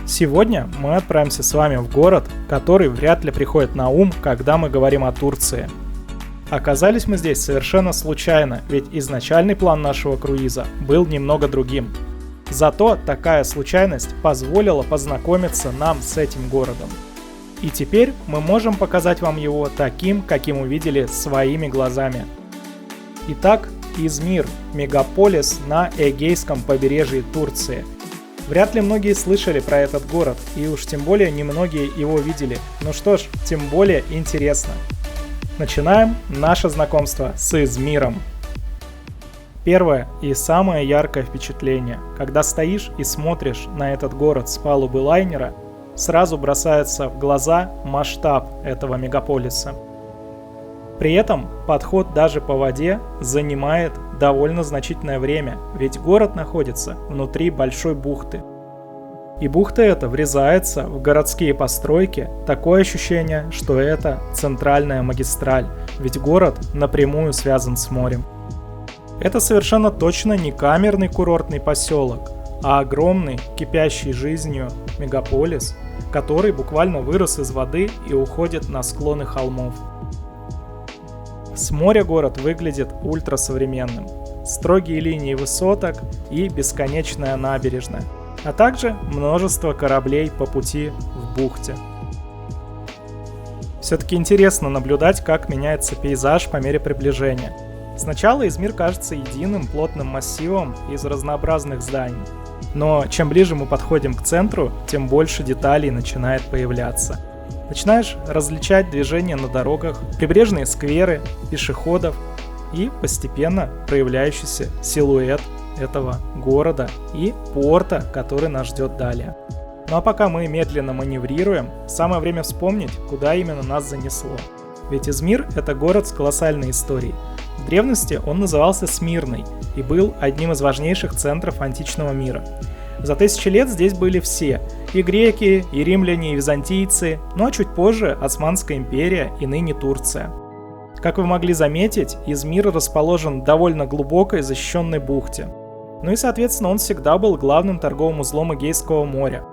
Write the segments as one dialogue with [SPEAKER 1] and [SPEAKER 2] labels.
[SPEAKER 1] Сегодня мы отправимся с вами в город, который вряд ли приходит на ум, когда мы говорим о Турции. Оказались мы здесь совершенно случайно, ведь изначальный план нашего круиза был немного другим. Зато такая случайность позволила познакомиться нам с этим городом. И теперь мы можем показать вам его таким, каким увидели своими глазами. Итак, Измир – мегаполис на Эгейском побережье Турции. Вряд ли многие слышали про этот город, и уж тем более немногие его видели. Ну что ж, тем более интересно. Начинаем наше знакомство с Измиром. Первое и самое яркое впечатление, когда стоишь и смотришь на этот город с палубы лайнера, сразу бросается в глаза масштаб этого мегаполиса. При этом подход даже по воде занимает довольно значительное время, ведь город находится внутри большой бухты. И бухта эта врезается в городские постройки, такое ощущение, что это центральная магистраль, ведь город напрямую связан с морем. Это совершенно точно не камерный курортный поселок, а огромный, кипящий жизнью мегаполис, который буквально вырос из воды и уходит на склоны холмов. С моря город выглядит ультрасовременным. Строгие линии высоток и бесконечная набережная, а также множество кораблей по пути в бухте. Все-таки интересно наблюдать, как меняется пейзаж по мере приближения. Сначала Измир кажется единым плотным массивом из разнообразных зданий. Но чем ближе мы подходим к центру, тем больше деталей начинает появляться. Начинаешь различать движение на дорогах, прибрежные скверы, пешеходов и постепенно проявляющийся силуэт этого города и порта, который нас ждет далее. Ну а пока мы медленно маневрируем, самое время вспомнить, куда именно нас занесло. Ведь Измир – это город с колоссальной историей. В древности он назывался Смирной и был одним из важнейших центров античного мира. За тысячи лет здесь были все – и греки, и римляне, и византийцы, ну а чуть позже Османская империя и ныне Турция. Как вы могли заметить, Измир расположен в довольно глубокой защищенной бухте. Ну и соответственно он всегда был главным торговым узлом Эгейского моря.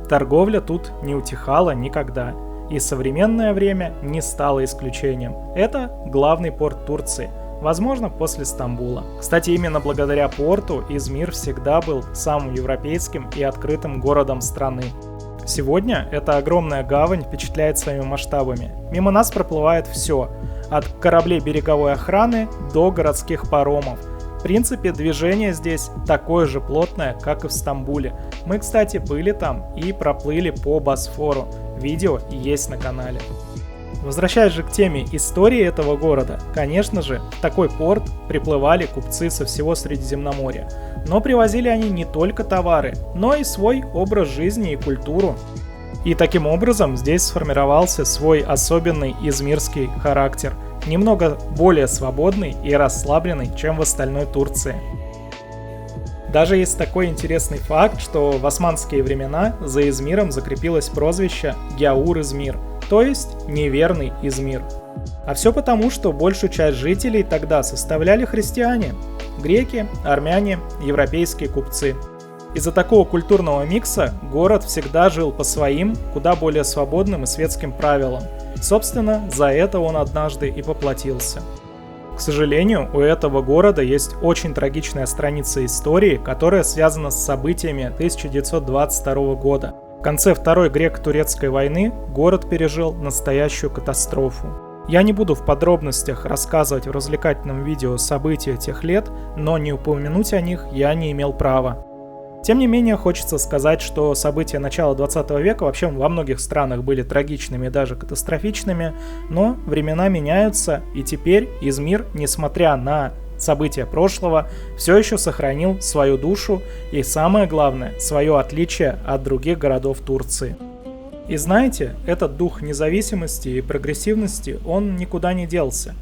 [SPEAKER 1] Торговля тут не утихала никогда, и современное время не стало исключением. Это главный порт Турции. Возможно, после Стамбула. Кстати, именно благодаря порту Измир всегда был самым европейским и открытым городом страны. Сегодня эта огромная гавань впечатляет своими масштабами. Мимо нас проплывает все, от кораблей береговой охраны до городских паромов. В принципе, движение здесь такое же плотное, как и в Стамбуле. Мы, кстати, были там и проплыли по Босфору. Видео есть на канале. Возвращаясь же к теме истории этого города, конечно же, в такой порт приплывали купцы со всего Средиземноморья. Но привозили они не только товары, но и свой образ жизни и культуру. И таким образом здесь сформировался свой особенный измирский характер, немного более свободный и расслабленный, чем в остальной Турции. Даже есть такой интересный факт, что в османские времена за Измиром закрепилось прозвище Гяур-Измир, то есть неверный Измир. А все потому, что большую часть жителей тогда составляли христиане, греки, армяне, европейские купцы. Из-за такого культурного микса город всегда жил по своим, куда более свободным и светским правилам. Собственно, за это он однажды и поплатился. К сожалению, у этого города есть очень трагичная страница истории, которая связана с событиями 1922 года. В конце Второй греко-турецкой войны город пережил настоящую катастрофу. Я не буду в подробностях рассказывать в развлекательном видео события тех лет, но не упомянуть о них я не имел права. Тем не менее, хочется сказать, что события начала 20 века вообще во многих странах были трагичными и даже катастрофичными, но времена меняются, и теперь Измир, несмотря на события прошлого, все еще сохранил свою душу и, самое главное, свое отличие от других городов Турции. И знаете, этот дух независимости и прогрессивности, он никуда не делся.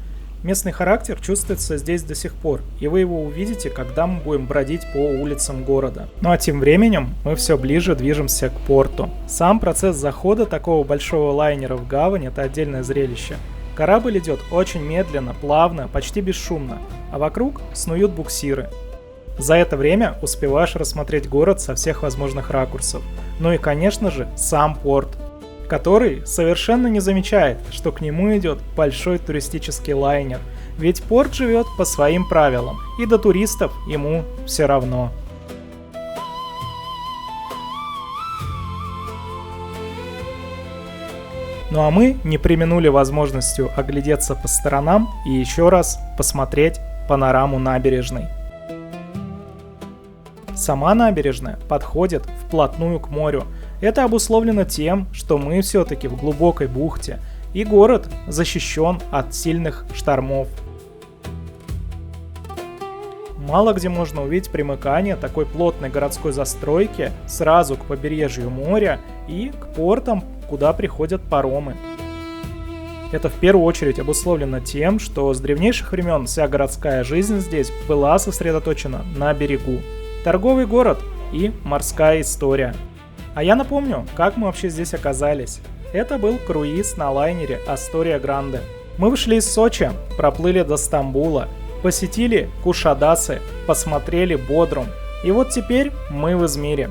[SPEAKER 1] Местный характер чувствуется здесь до сих пор, и вы его увидите, когда мы будем бродить по улицам города. Ну а тем временем мы все ближе движемся к порту. Сам процесс захода такого большого лайнера в гавань – это отдельное зрелище. Корабль идет очень медленно, плавно, почти бесшумно, а вокруг снуют буксиры. За это время успеваешь рассмотреть город со всех возможных ракурсов. Ну и, конечно же, сам порт, который совершенно не замечает, что к нему идет большой туристический лайнер. Ведь порт живет по своим правилам, и до туристов ему все равно. Ну а мы не преминули возможностью оглядеться по сторонам и еще раз посмотреть панораму набережной. Сама набережная подходит вплотную к морю. Это обусловлено тем, что мы все-таки в глубокой бухте, и город защищен от сильных штормов. Мало где можно увидеть примыкание такой плотной городской застройки сразу к побережью моря и к портам, куда приходят паромы. Это в первую очередь обусловлено тем, что с древнейших времен вся городская жизнь здесь была сосредоточена на берегу. Торговый город и морская история. А я напомню, как мы вообще здесь оказались. Это был круиз на лайнере Астория Гранде. Мы вышли из Сочи, проплыли до Стамбула, посетили Кушадасы, посмотрели Бодрум. И вот теперь мы в Измире.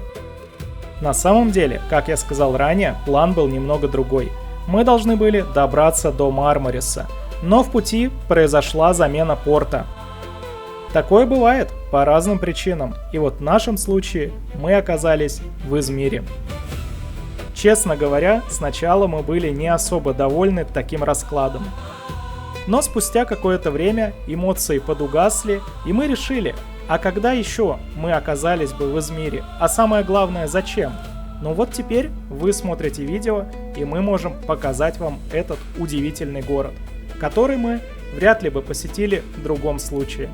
[SPEAKER 1] На самом деле, как я сказал ранее, план был немного другой. Мы должны были добраться до Мармариса, но в пути произошла замена порта. Такое бывает по разным причинам, и вот в нашем случае мы оказались в Измире. Честно говоря, сначала мы были не особо довольны таким раскладом. Но спустя какое-то время эмоции подугасли, и мы решили, а когда еще мы оказались бы в Измире, а самое главное, зачем? Ну вот теперь вы смотрите видео, и мы можем показать вам этот удивительный город, который мы вряд ли бы посетили в другом случае.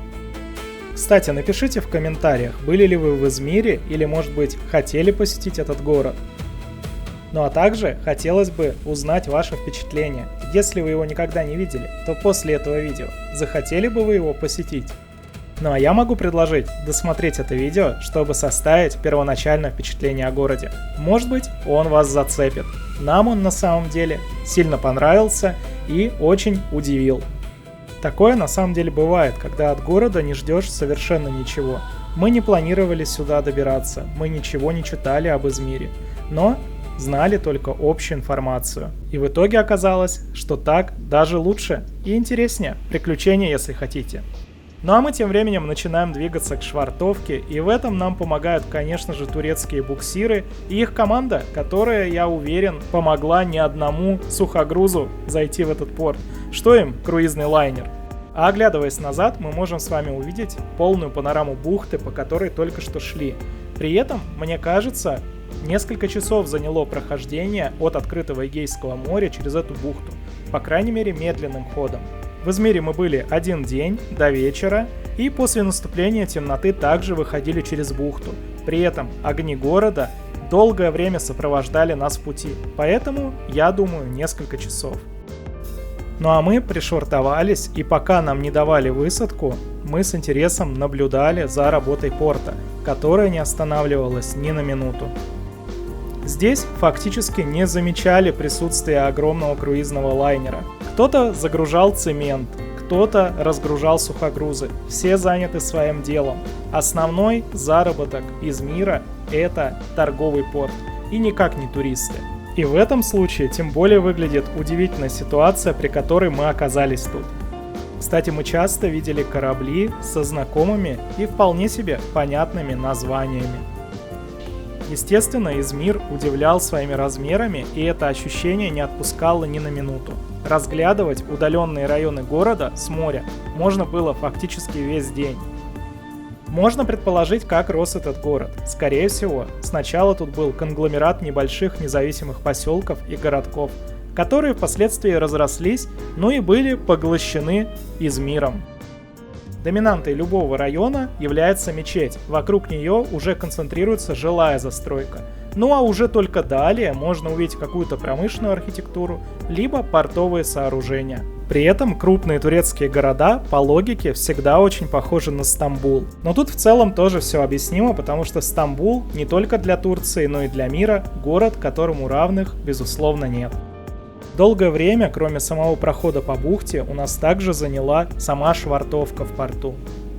[SPEAKER 1] Кстати, напишите в комментариях, были ли вы в Измире или, может быть, хотели посетить этот город. Ну а также хотелось бы узнать ваше впечатление. Если вы его никогда не видели, то после этого видео захотели бы вы его посетить? Ну а я могу предложить досмотреть это видео, чтобы составить первоначальное впечатление о городе. Может быть, он вас зацепит. Нам он на самом деле сильно понравился и очень удивил. Такое на самом деле бывает, когда от города не ждешь совершенно ничего. Мы не планировали сюда добираться, мы ничего не читали об Измире, но знали только общую информацию. И в итоге оказалось, что так даже лучше и интереснее. Приключения, если хотите. Ну а мы тем временем начинаем двигаться к швартовке, и в этом нам помогают, конечно же, турецкие буксиры и их команда, которая, я уверен, помогла ни одному сухогрузу зайти в этот порт. Что им круизный лайнер? А оглядываясь назад, мы можем с вами увидеть полную панораму бухты, по которой только что шли. При этом, мне кажется, несколько часов заняло прохождение от открытого Эгейского моря через эту бухту, по крайней мере медленным ходом. В Измире мы были один день, до вечера, и после наступления темноты также выходили через бухту. При этом огни города долгое время сопровождали нас в пути, поэтому, я думаю, несколько часов. Ну а мы пришвартовались, и пока нам не давали высадку, мы с интересом наблюдали за работой порта, которая не останавливалась ни на минуту. Здесь фактически не замечали присутствие огромного круизного лайнера. Кто-то загружал цемент, кто-то разгружал сухогрузы. Все заняты своим делом. Основной заработок Измира – это торговый порт, и никак не туристы. И в этом случае тем более выглядит удивительная ситуация, при которой мы оказались тут. Кстати, мы часто видели корабли со знакомыми и вполне себе понятными названиями. Естественно, Измир удивлял своими размерами, и это ощущение не отпускало ни на минуту. Разглядывать удаленные районы города с моря можно было фактически весь день. Можно предположить, как рос этот город. Скорее всего, сначала тут был конгломерат небольших независимых поселков и городков, которые впоследствии разрослись, ну и были поглощены Измиром. Доминантой любого района является мечеть, вокруг нее уже концентрируется жилая застройка. Ну а уже только далее можно увидеть какую-то промышленную архитектуру, либо портовые сооружения. При этом крупные турецкие города, по логике, всегда очень похожи на Стамбул. Но тут в целом тоже все объяснимо, потому что Стамбул не только для Турции, но и для мира город, которому равных, безусловно, нет. Долгое время, кроме самого прохода по бухте, у нас также заняла сама швартовка в порту.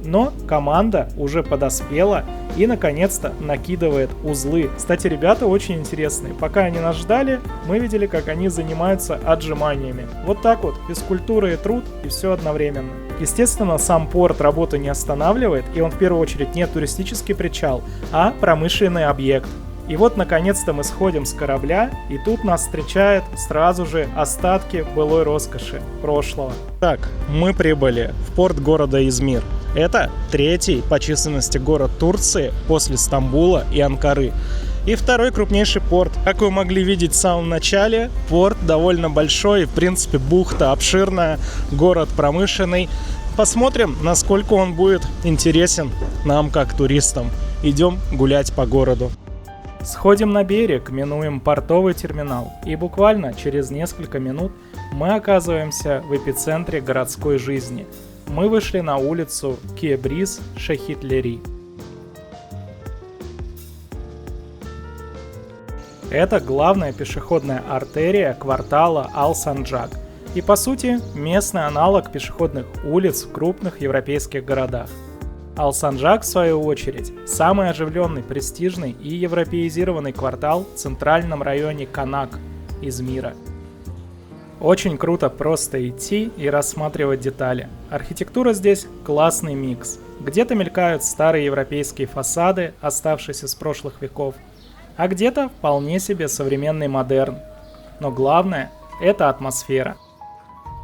[SPEAKER 1] Но команда уже подоспела и наконец-то накидывает узлы. Кстати, ребята очень интересные. Пока они нас ждали, мы видели, как они занимаются отжиманиями. Вот так вот, физкультура и труд, и все одновременно. Естественно, сам порт работу не останавливает, и он в первую очередь не туристический причал, а промышленный объект. И вот, наконец-то, мы сходим с корабля, и тут нас встречают сразу же остатки былой роскоши прошлого. Так, мы прибыли в порт города Измир. Это третий по численности город Турции после Стамбула и Анкары. И второй крупнейший порт. Как вы могли видеть в самом начале, порт довольно большой, в принципе, бухта обширная, город промышленный. Посмотрим, насколько он будет интересен нам, как туристам. Идем гулять по городу. Сходим на берег, минуем портовый терминал, и буквально через несколько минут мы оказываемся в эпицентре городской жизни. Мы вышли на улицу Кебриз Шахитлери. Это главная пешеходная артерия квартала Ал-Санджак и, по сути, местный аналог пешеходных улиц в крупных европейских городах. Ал-Санджак, в свою очередь, самый оживленный, престижный и европеизированный квартал в центральном районе Канак, Измира. Очень круто просто идти и рассматривать детали. Архитектура здесь классный микс. Где-то мелькают старые европейские фасады, оставшиеся с прошлых веков, а где-то вполне себе современный модерн. Но главное – это атмосфера.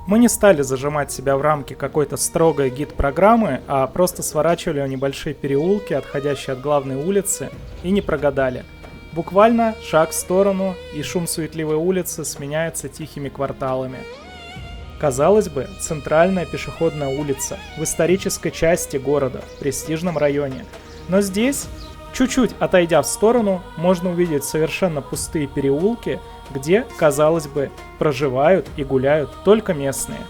[SPEAKER 1] Мы не стали зажимать себя в рамки какой-то строгой гид-программы, а просто сворачивали в небольшие переулки, отходящие от главной улицы, и не прогадали. Буквально шаг в сторону, и шум суетливой улицы сменяется тихими кварталами. Казалось бы, центральная пешеходная улица в исторической части города, в престижном районе. Но здесь, чуть-чуть отойдя в сторону, можно увидеть совершенно пустые переулки, где, казалось бы, проживают и гуляют только местные.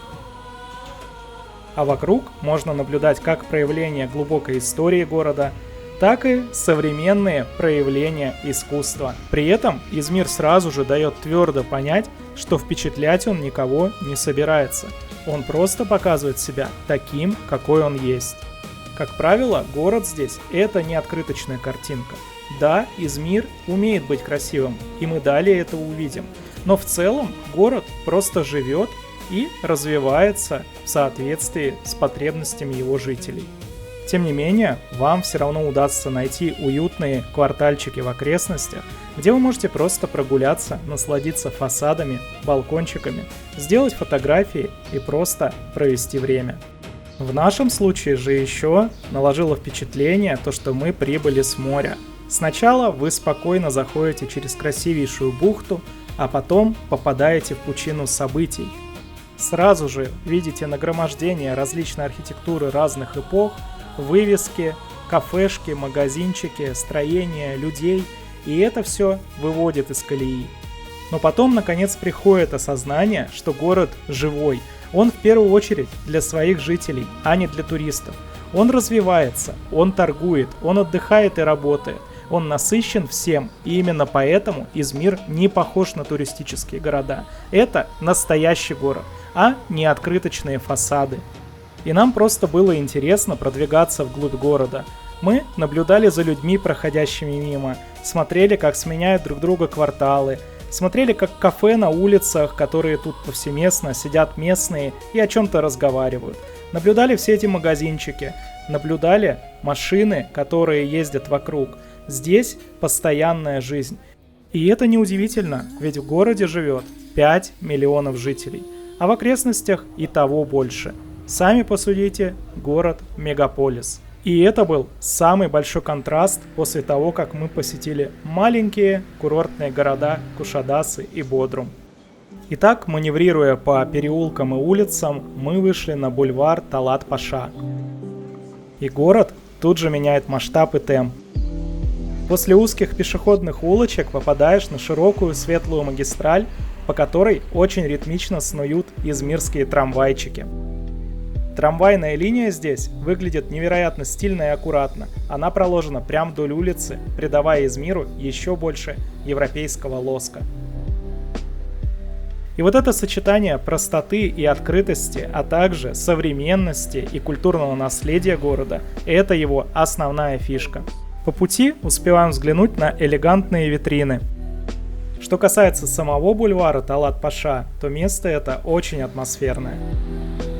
[SPEAKER 1] А вокруг можно наблюдать как проявления глубокой истории города, так и современные проявления искусства. При этом Измир сразу же дает твердо понять, что впечатлять он никого не собирается. Он просто показывает себя таким, какой он есть. Как правило, город здесь – это не открыточная картинка. Да, Измир умеет быть красивым, и мы далее это увидим. Но в целом город просто живет и развивается в соответствии с потребностями его жителей. Тем не менее, вам все равно удастся найти уютные квартальчики в окрестностях, где вы можете просто прогуляться, насладиться фасадами, балкончиками, сделать фотографии и просто провести время. В нашем случае же еще наложило впечатление то, что мы прибыли с моря. Сначала вы спокойно заходите через красивейшую бухту, а потом попадаете в пучину событий. Сразу же видите нагромождение различной архитектуры разных эпох, вывески, кафешки, магазинчики, строения, людей, и это все выводит из колеи. Но потом, наконец, приходит осознание, что город живой. Он в первую очередь для своих жителей, а не для туристов. Он развивается, он торгует, он отдыхает и работает. Он насыщен всем, и именно поэтому Измир не похож на туристические города. Это настоящий город, а не открыточные фасады. И нам просто было интересно продвигаться вглубь города. Мы наблюдали за людьми, проходящими мимо, смотрели, как сменяют друг друга кварталы, смотрели, как в кафе на улицах, которые тут повсеместно сидят местные и о чем-то разговаривают. Наблюдали все эти магазинчики, наблюдали машины, которые ездят вокруг. Здесь постоянная жизнь. И это неудивительно, ведь в городе живет 5 миллионов жителей, а в окрестностях и того больше. Сами посудите, город-мегаполис. И это был самый большой контраст после того, как мы посетили маленькие курортные города Кушадасы и Бодрум. Итак, маневрируя по переулкам и улицам, мы вышли на бульвар Талат-Паша. И город тут же меняет масштаб и темп. После узких пешеходных улочек попадаешь на широкую светлую магистраль, по которой очень ритмично снуют измирские трамвайчики. Трамвайная линия здесь выглядит невероятно стильно и аккуратно. Она проложена прямо вдоль улицы, придавая Измиру еще больше европейского лоска. И вот это сочетание простоты и открытости, а также современности и культурного наследия города – это его основная фишка. По пути успеваем взглянуть на элегантные витрины. Что касается самого бульвара Талат-Паша, то место это очень атмосферное.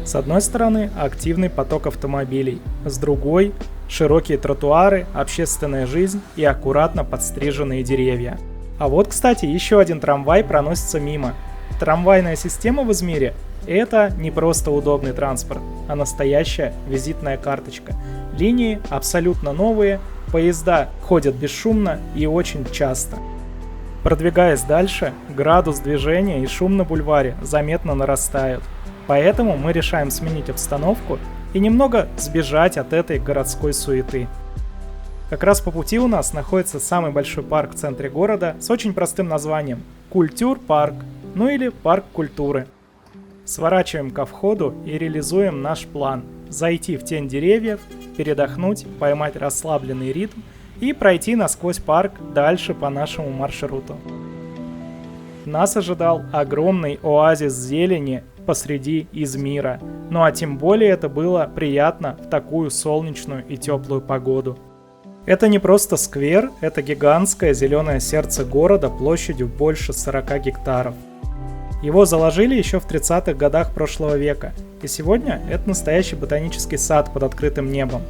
[SPEAKER 1] С одной стороны активный поток автомобилей, с другой – широкие тротуары, общественная жизнь и аккуратно подстриженные деревья. А вот, кстати, еще один трамвай проносится мимо. Трамвайная система в Измире – это не просто удобный транспорт, а настоящая визитная карточка. Линии абсолютно новые, поезда ходят бесшумно и очень часто. Продвигаясь дальше, градус движения и шум на бульваре заметно нарастают. Поэтому мы решаем сменить обстановку и немного сбежать от этой городской суеты. Как раз по пути у нас находится самый большой парк в центре города с очень простым названием – Культур-парк, ну или Парк культуры. Сворачиваем ко входу и реализуем наш план – зайти в тень деревьев, передохнуть, поймать расслабленный ритм и пройти насквозь парк дальше по нашему маршруту. Нас ожидал огромный оазис зелени посреди Измира, ну а тем более это было приятно в такую солнечную и теплую погоду. Это не просто сквер, это гигантское зеленое сердце города площадью больше 40 гектаров. Его заложили еще в 30-х годах прошлого века, и сегодня это настоящий ботанический сад под открытым небом.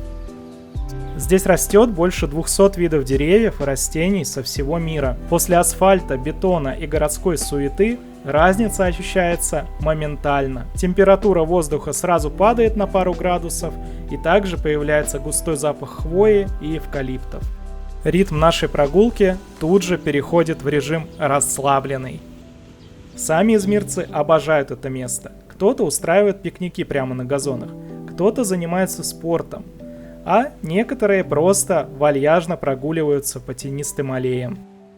[SPEAKER 1] Здесь растет больше 200 видов деревьев и растений со всего мира. После асфальта, бетона и городской суеты разница ощущается моментально. Температура воздуха сразу падает на пару градусов, и также появляется густой запах хвои и эвкалиптов. Ритм нашей прогулки тут же переходит в режим расслабленный. Сами измирцы обожают это место. Кто-то устраивает пикники прямо на газонах, кто-то занимается спортом, а некоторые просто вальяжно прогуливаются по тенистым аллеям.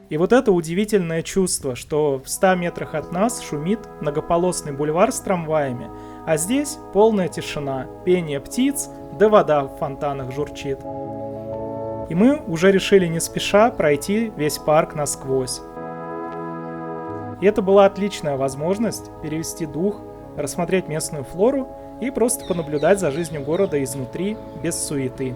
[SPEAKER 1] И вот это удивительное чувство, что в 100 метрах от нас шумит многополосный бульвар с трамваями, а здесь полная тишина, пение птиц, да вода в фонтанах журчит. И мы уже решили не спеша пройти весь парк насквозь. И это была отличная возможность перевести дух, рассмотреть местную флору и просто понаблюдать за жизнью города изнутри, без суеты.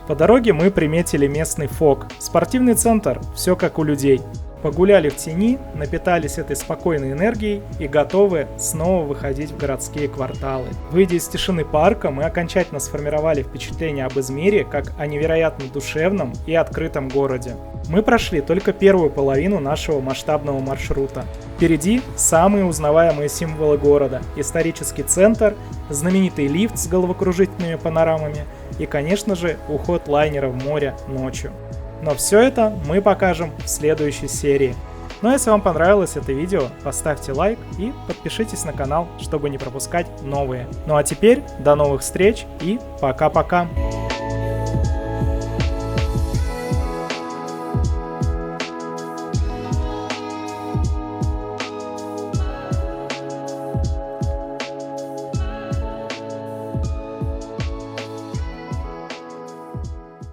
[SPEAKER 1] По дороге мы приметили местный ФОК, спортивный центр, все как у людей. Погуляли в тени, напитались этой спокойной энергией и готовы снова выходить в городские кварталы. Выйдя из тишины парка, мы окончательно сформировали впечатление об Измире как о невероятно душевном и открытом городе. Мы прошли только первую половину нашего масштабного маршрута. Впереди самые узнаваемые символы города, исторический центр, знаменитый лифт с головокружительными панорамами и, конечно же, уход лайнера в море ночью. Но все это мы покажем в следующей серии. Ну а если вам понравилось это видео, поставьте лайк и подпишитесь на канал, чтобы не пропускать новые. Ну а теперь до новых встреч и пока-пока!